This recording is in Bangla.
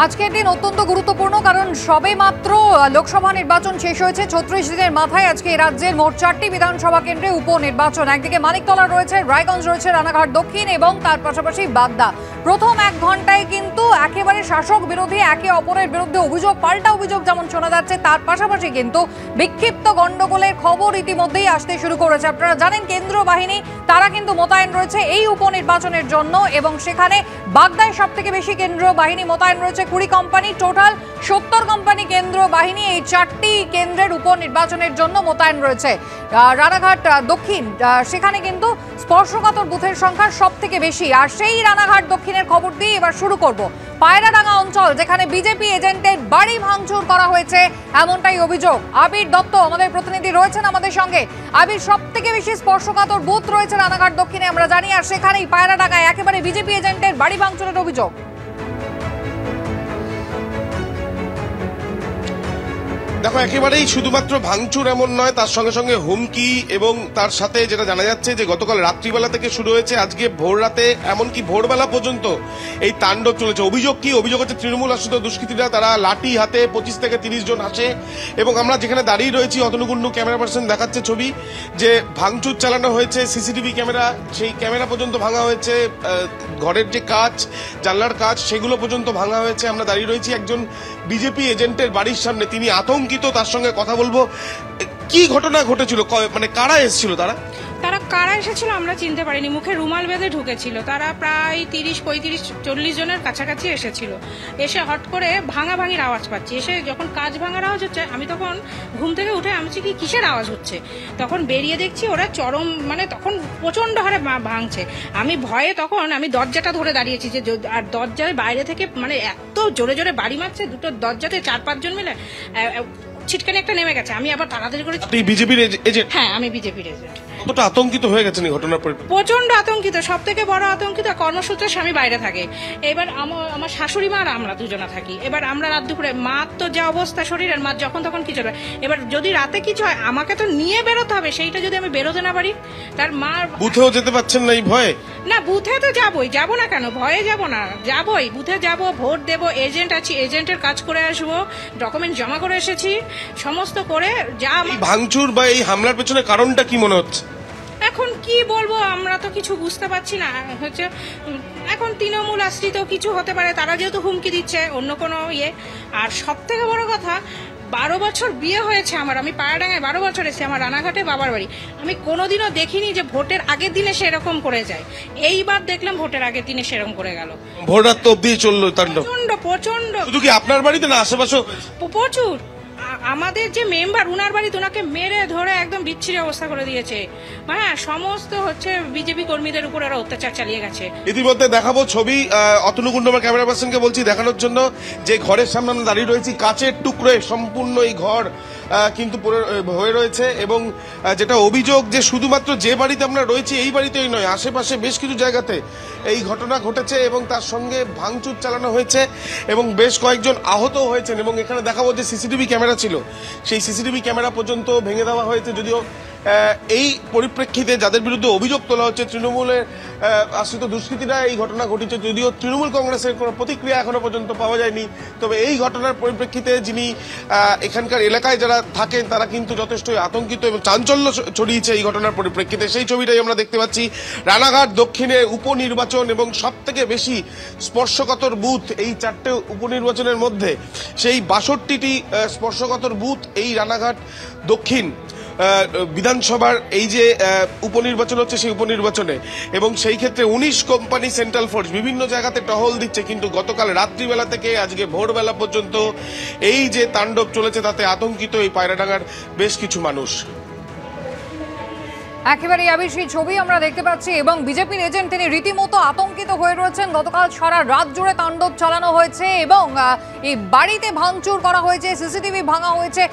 আজকের দিন অত্যন্ত গুরুত্বপূর্ণ, কারণ সবে মাত্র লোকসভা নির্বাচন শেষ হয়েছে। 36 দিনের মাথায় আজকে রাজ্যের মোট 4টি বিধানসভা কেন্দ্রে উপনির্বাচন। একদিকে মানিকতলা রয়েছে, রায়গঞ্জ রয়েছে, রানাঘাট দক্ষিণ এবং তার পাশাপাশি বাগদা। প্রথম 1 ঘন্টায় কিন্তু একেবারে শাসক বিরোধী একে অপরের বিরুদ্ধে অভিযোগ, পাল্টা অভিযোগ যেমন শোনা যাচ্ছে, তার পাশাপাশি কিন্তু বিক্ষিপ্ত গন্ডগোলের খবর ইতিমধ্যেই আসতে শুরু করেছে। আপনারা জানেন কেন্দ্রীয় বাহিনী তারা কিন্তু মোতায়েন রয়েছে এই উপনির্বাচনের জন্য, এবং সেখানে বাগদায় সব থেকে বেশি কেন্দ্রীয় বাহিনী মোতায়েন রয়েছে 20 কোম্পানি, টোটাল 70 কোম্পানি কেন্দ্রীয় বাহিনী এই 4টি কেন্দ্রের উপনির্বাচনের জন্য মোতায়েন রয়েছে। রানাঘাট দক্ষিণ সেখানে কিন্তু স্পর্শকাতর বুথের সংখ্যা সব থেকে বেশি। আর সেই রানাঘাট দক্ষিণের খবর দিয়ে এবার শুরু করব। পায়রাডাঙ্গা অঞ্চল, যেখানে বিজেপি এজেন্টের বাড়ি ভাঙচুর করা হয়েছে এমনটাই অভিযোগ। আবির দত্ত আমাদের প্রতিনিধি রয়েছেন আমাদের সঙ্গে। আবির, সব থেকে বেশি স্পর্শকাতর বুথ রয়েছে রানাঘাট দক্ষিণে আমরা জানি, আর সেখানেই পায়রাডাঙ্গায় একেবারে বিজেপি এজেন্টের বাড়ি ভাঙচুরের অভিযোগ। দেখো, একেবারেই শুধুমাত্র ভাঙচুর এমন নয়, তার সঙ্গে সঙ্গে হুমকি, এবং তার সাথে যেটা জানা যাচ্ছে যে গতকাল রাত্রিবেলা থেকে শুরু হয়েছে, আজকে ভোর রাতে এমনকি ভোরবেলা পর্যন্ত এই তাণ্ডব চলেছে। অভিযোগ কি? অভিযোগ হচ্ছে তৃণমূল আশ্রিত দুষ্কৃতীরা তারা লাঠি হাতে 25 থেকে 30 জন আসে, এবং আমরা যেখানে দাঁড়িয়ে রয়েছি অতনুকুণ্ডু ক্যামেরা পার্সন দেখাচ্ছে ছবি যে ভাঙচুর চালানো হয়েছে। সিসিটিভি ক্যামেরা, সেই ক্যামেরা পর্যন্ত ভাঙা হয়েছে, ঘরের যে কাঁচ, জানলার কাঁচ, সেগুলো পর্যন্ত ভাঙা হয়েছে। আমরা দাঁড়িয়ে রয়েছি একজন বিজেপি এজেন্টের বাড়ির সামনে, তিনি আতঙ্কিত, তার সঙ্গে কথা বলবো। কি ঘটনা ঘটেছিল, মানে কারা এসেছিল? তারা কারা এসেছিল আমরা চিনতে পারিনি। মুখে রুমাল বেঁধে ঢুকেছিল। তারা প্রায় 30, 35, 40 জনের কাছাকাছি এসেছিল। এসে হট করে ভাঙাভাঙির আওয়াজ পাচ্ছি। এসে যখন কাজ ভাঙার আওয়াজ হচ্ছে, আমি তখন ঘুম থেকে উঠে আমি কি কিসের আওয়াজ হচ্ছে, তখন বেরিয়ে দেখছি ওরা চরম, মানে তখন প্রচন্ড হারে ভাঙছে। আমি ভয়ে তখন আমি দরজাটা ধরে দাঁড়িয়েছি, যে আর দরজার বাইরে থেকে মানে এত জোরে জোরে বাড়ি মারছে, দুটো দরজাতে 4-5 জন মিলে ছিটকানি একটা নেমে গেছে। আমি আবার তাড়াতাড়ি করে, বিজেপির এজেন্ট? হ্যাঁ, আমি বিজেপির এজেন্ট। কতটা আতঙ্কিত হয়ে গেছেন এই ঘটনার পরে? প্রচন্ড আতঙ্কিত। সব থেকে বড় আতঙ্কিত, কর্মসূত্রে স্বামী বাইরে থাকে। এবার আমার শাশুড়ি মা আর আমরা দুজনা থাকি। এবার আমরা রাত দুপুরে, মার তো যা অবস্থা শরীরের, মা যখন তখন কিছু হয়। এবার যদি রাতে কিছু হয় আমাকে তো নিয়ে বেরোতে হবে, সেইটা যদি আমি বেরোতে না পারি, তার মা। বুথেও যেতে পারছেন না এই ভয়ে? না, বুথে তো যাবোই, যাবো না কেন, ভয়ে যাবো না, যাবোই, বুথে যাবো, ভোট দেবো, এজেন্ট আছি, এজেন্টের কাজ করে আসবো, ডকুমেন্ট জমা করে এসেছি, সমস্ত করে। যা ভাঙচুর বা এই হামলার পেছনে কারণটা কি মনে হচ্ছে? এখন কি বলবো, আমরা তো কিছু বুঝতে পারছি না। হচ্ছে এখন তৃণমূল আশ্রিত কিছু হতে পারে, তারা যেহেতু হুমকি দিচ্ছে, অন্য কোনো ইয়ে। আর সব থেকে বড় কথা, 12 বছর বিয়ে হয়েছে আমার, আমি পায়রাডাঙ্গায় 12 বছর এসেছি, আমার রানাঘাটে বাবার বাড়ি। আমি কোনোদিনও দেখিনি যে ভোটের আগের দিনে সেরকম করে যায়। এইবার দেখলাম ভোটের আগের দিনে সেরকম করে গেল। ভোর রাত তো অব্দি চললো তাণ্ডব। প্রচন্ড। শুধু কি আপনার বাড়িতে না, আশেপাশে প্রচুর। আমাদের যে মেম্বার, উনার বাড়িতে ওনাকে মেরে ধরে একদম বিচ্ছিরি অবস্থা করে দিয়েছে। হ্যাঁ, সমস্ত হচ্ছে বিজেপি কর্মীদের উপর ওরা অত্যাচার চালিয়ে গেছে। ইতিমধ্যে দেখাবো ছবি, অতনুকুণ্ডু আমার ক্যামেরা পার্সনকে বলছি দেখানোর জন্য, যে ঘরের সামনে আমরা দাঁড়িয়ে রয়েছি, কাচের টুকরোয় সম্পূর্ণ এই ঘর কিন্তু হয়ে রয়েছে। এবং যেটা অভিযোগ যে শুধুমাত্র যে বাড়িতে আমরা রয়েছি এই বাড়িতেই নয়, আশেপাশে বেশ কিছু জায়গাতে এই ঘটনা ঘটেছে, এবং তার সঙ্গে ভাঙচুর চালানো হয়েছে, এবং বেশ কয়েকজন আহত হয়েছেন। এবং এখানে দেখাবো যে সিসিটিভি ক্যামেরা ছিল, সেই সিসিটিভি ক্যামেরা পর্যন্ত ভেঙে দেওয়া হয়েছে। যদিও এই পরিপ্রেক্ষিতে যাদের বিরুদ্ধে অভিযোগ তোলা হচ্ছে তৃণমূলের আশ্রিত দুষ্কৃতীরা এই ঘটনা ঘটেছে, যদিও তৃণমূল কংগ্রেসের কোনো প্রতিক্রিয়া এখনো পর্যন্ত পাওয়া যায়নি। তবে এই ঘটনার পরিপ্রেক্ষিতে যিনি এখানকার এলাকায় যারা থাকেন তারা কিন্তু যথেষ্ট আতঙ্কিত, এবং চাঞ্চল্য ছড়িয়েছে এই ঘটনার পরিপ্রেক্ষিতে। সেই ছবিটাই আমরা দেখতে পাচ্ছি। রানাঘাট দক্ষিণে উপনির্বাচন, এবং সব থেকে বেশি স্পর্শকাতর বুথ এই 4টে উপনির্বাচনের মধ্যে, সেই 62টি স্পর্শকাতর বুথ এই রানাঘাট দক্ষিণ বিধানসভার এই যে উপনির্বাচন হচ্ছে সেই উপনির্বাচনে। এবং সেই ক্ষেত্রে 19 কোম্পানি সেন্ট্রাল ফোর্স বিভিন্ন জায়গাতে টহল দিচ্ছে, কিন্তু গতকাল রাত্রিবেলা থেকে আজকে ভোরবেলা পর্যন্ত এই যে তাণ্ডব চলেছে তাতে আতঙ্কিত এই পায়রাডাঙ্গার বেশ কিছু মানুষ। একেবারে আবির, সেই ছবি আমরা দেখতে পাচ্ছি, এবং বিজেপির এজেন্ট তিনি রীতিমতো আতঙ্কিত হয়ে রয়েছেন। গতকাল সারা রাত জুড়ে তাণ্ডব চালানো হয়েছে, এবং এই বাড়িতে ভাঙচুর করা হয়েছে, সিসিটিভি ভাঙা হয়েছে।